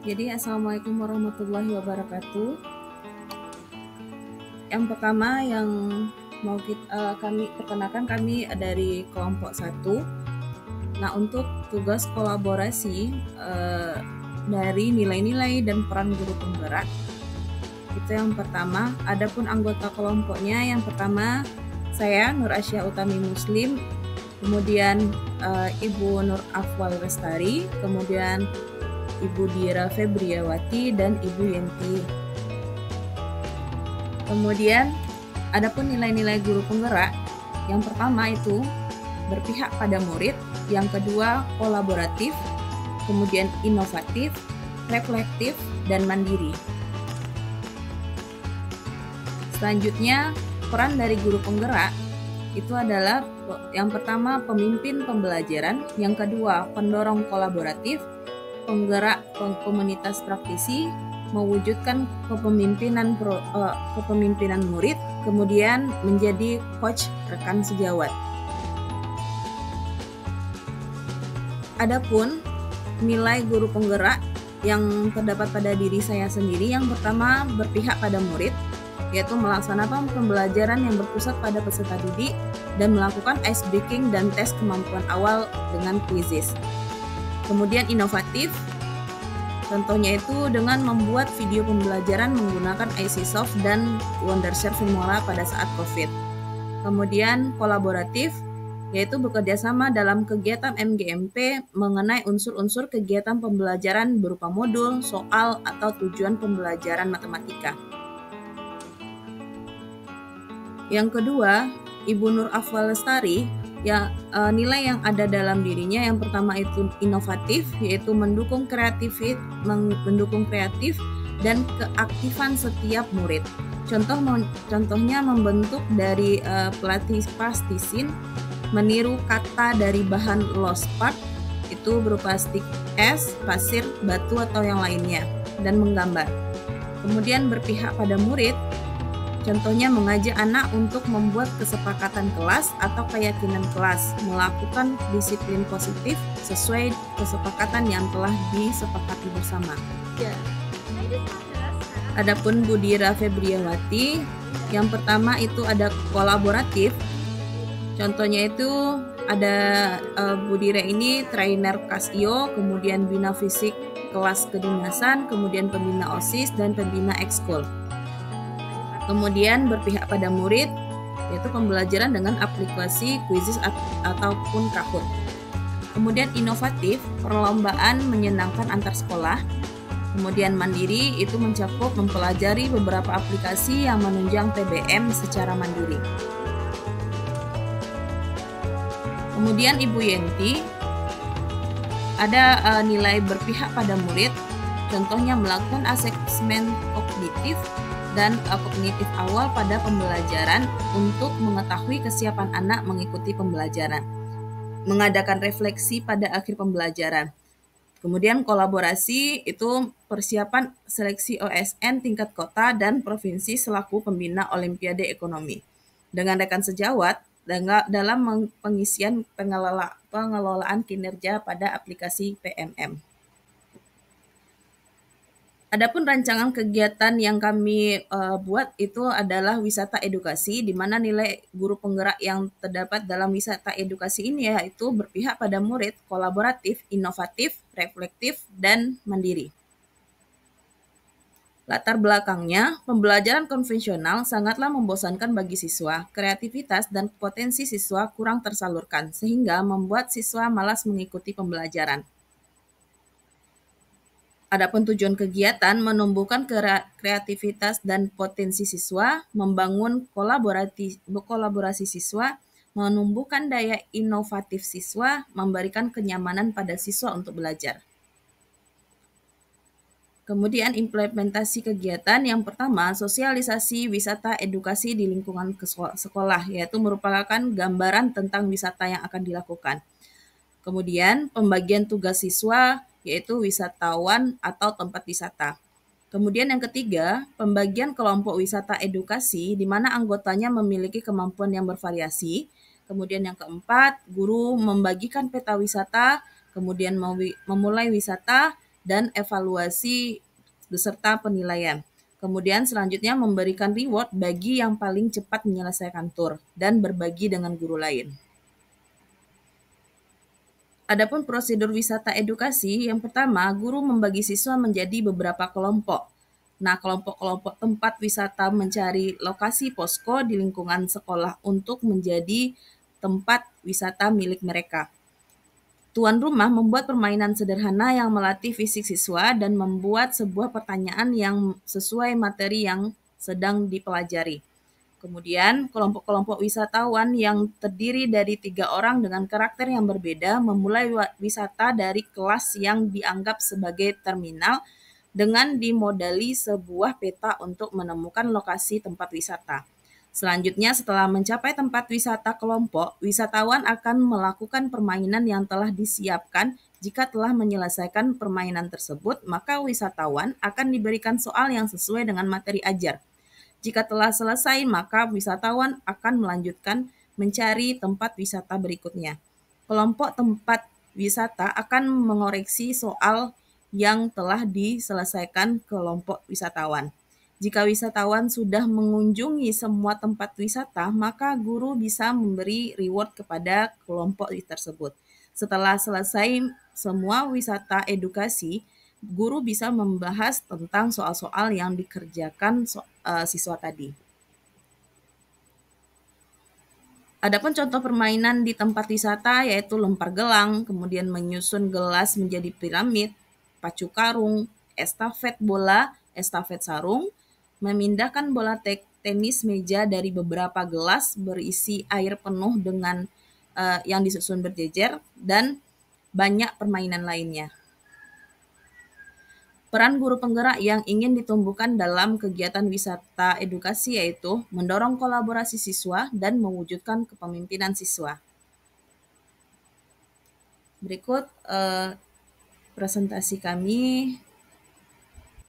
Jadi Assalamualaikum warahmatullahi wabarakatuh. Yang pertama yang mau kami perkenalkan, kami dari kelompok 1. Nah, untuk tugas kolaborasi dari nilai-nilai dan peran guru penggerak, itu yang pertama. Adapun anggota kelompoknya, yang pertama saya Nur Asya Utami Muslim, kemudian Ibu Nur Afwal Lestari, kemudian Ibu Dira Febriawati, dan Ibu Yenti. Kemudian adapun nilai-nilai guru penggerak, yang pertama itu berpihak pada murid, yang kedua kolaboratif, kemudian inovatif, reflektif, dan mandiri. Selanjutnya, peran dari guru penggerak itu adalah yang pertama pemimpin pembelajaran, yang kedua pendorong kolaboratif, penggerak komunitas praktisi, mewujudkan kepemimpinan murid, kemudian menjadi coach rekan sejawat. Adapun nilai guru penggerak yang terdapat pada diri saya sendiri, yang pertama berpihak pada murid, yaitu melaksanakan pembelajaran yang berpusat pada peserta didik dan melakukan ice breaking dan tes kemampuan awal dengan quizzes. Kemudian inovatif, contohnya itu dengan membuat video pembelajaran menggunakan IC Soft dan Wondershare Filmora pada saat COVID. Kemudian kolaboratif, yaitu bekerjasama dalam kegiatan MGMP mengenai unsur-unsur kegiatan pembelajaran berupa modul, soal, atau tujuan pembelajaran matematika. Yang kedua, Ibu Nur Afwal Lestari, nilai yang ada dalam dirinya yang pertama itu inovatif, yaitu mendukung kreatif dan keaktifan setiap murid. Contohnya membentuk dari pelatih plastisin, meniru kata dari bahan lost part, itu berupa stick es, pasir, batu, atau yang lainnya, dan menggambar. Kemudian berpihak pada murid, contohnya mengajak anak untuk membuat kesepakatan kelas atau keyakinan kelas, melakukan disiplin positif sesuai kesepakatan yang telah disepakati bersama. Adapun Bu Dira Febriawati, yang pertama itu ada kolaboratif. Contohnya itu ada Bu Dira ini trainer Casio, kemudian bina fisik kelas kedinasan, kemudian pembina OSIS, dan pembina ekskul. Kemudian berpihak pada murid, yaitu pembelajaran dengan aplikasi quizzes ataupun Kahoot. Kemudian inovatif, perlombaan menyenangkan antar sekolah. Kemudian mandiri, itu mencakup mempelajari beberapa aplikasi yang menunjang PBM secara mandiri. Kemudian Ibu Yenti, ada nilai berpihak pada murid, contohnya melakukan asesmen kognitif dan kognitif awal pada pembelajaran untuk mengetahui kesiapan anak mengikuti pembelajaran, mengadakan refleksi pada akhir pembelajaran. Kemudian kolaborasi itu persiapan seleksi OSN tingkat kota dan provinsi selaku pembina Olimpiade Ekonomi dengan rekan sejawat dalam pengisian pengelolaan kinerja pada aplikasi PMM. Adapun rancangan kegiatan yang kami buat itu adalah wisata edukasi, di mana nilai guru penggerak yang terdapat dalam wisata edukasi ini yaitu berpihak pada murid, kolaboratif, inovatif, reflektif, dan mandiri. Latar belakangnya, pembelajaran konvensional sangatlah membosankan bagi siswa. Kreativitas dan potensi siswa kurang tersalurkan, sehingga membuat siswa malas mengikuti pembelajaran. Adapun tujuan kegiatan menumbuhkan kreativitas dan potensi siswa, membangun kolaborasi siswa, menumbuhkan daya inovatif siswa, memberikan kenyamanan pada siswa untuk belajar. Kemudian implementasi kegiatan yang pertama, sosialisasi wisata edukasi di lingkungan sekolah, yaitu merupakan gambaran tentang wisata yang akan dilakukan. Kemudian pembagian tugas siswa, yaitu wisatawan atau tempat wisata. Kemudian yang ketiga, pembagian kelompok wisata edukasi di mana anggotanya memiliki kemampuan yang bervariasi. Kemudian yang keempat, guru membagikan peta wisata, kemudian memulai wisata, dan evaluasi beserta penilaian. Kemudian selanjutnya memberikan reward bagi yang paling cepat menyelesaikan tur dan berbagi dengan guru lain. Adapun prosedur wisata edukasi, yang pertama, guru membagi siswa menjadi beberapa kelompok. Nah, kelompok-kelompok tempat wisata mencari lokasi posko di lingkungan sekolah untuk menjadi tempat wisata milik mereka. Tuan rumah membuat permainan sederhana yang melatih fisik siswa dan membuat sebuah pertanyaan yang sesuai materi yang sedang dipelajari. Kemudian, kelompok-kelompok wisatawan yang terdiri dari 3 orang dengan karakter yang berbeda memulai wisata dari kelas yang dianggap sebagai terminal dengan dimodali sebuah peta untuk menemukan lokasi tempat wisata. Selanjutnya, setelah mencapai tempat wisata kelompok, wisatawan akan melakukan permainan yang telah disiapkan. Jika telah menyelesaikan permainan tersebut, maka wisatawan akan diberikan soal yang sesuai dengan materi ajar. Jika telah selesai, maka wisatawan akan melanjutkan mencari tempat wisata berikutnya. Kelompok tempat wisata akan mengoreksi soal yang telah diselesaikan kelompok wisatawan. Jika wisatawan sudah mengunjungi semua tempat wisata, maka guru bisa memberi reward kepada kelompok tersebut. Setelah selesai semua wisata edukasi, guru bisa membahas tentang soal-soal yang dikerjakan siswa tadi. Adapun contoh permainan di tempat wisata yaitu lempar gelang, kemudian menyusun gelas menjadi piramid, pacu karung, estafet bola, estafet sarung, memindahkan bola tenis meja dari beberapa gelas berisi air penuh dengan yang disusun berjejer, dan banyak permainan lainnya. Peran guru penggerak yang ingin ditumbuhkan dalam kegiatan wisata edukasi yaitu mendorong kolaborasi siswa dan mewujudkan kepemimpinan siswa. Berikut presentasi kami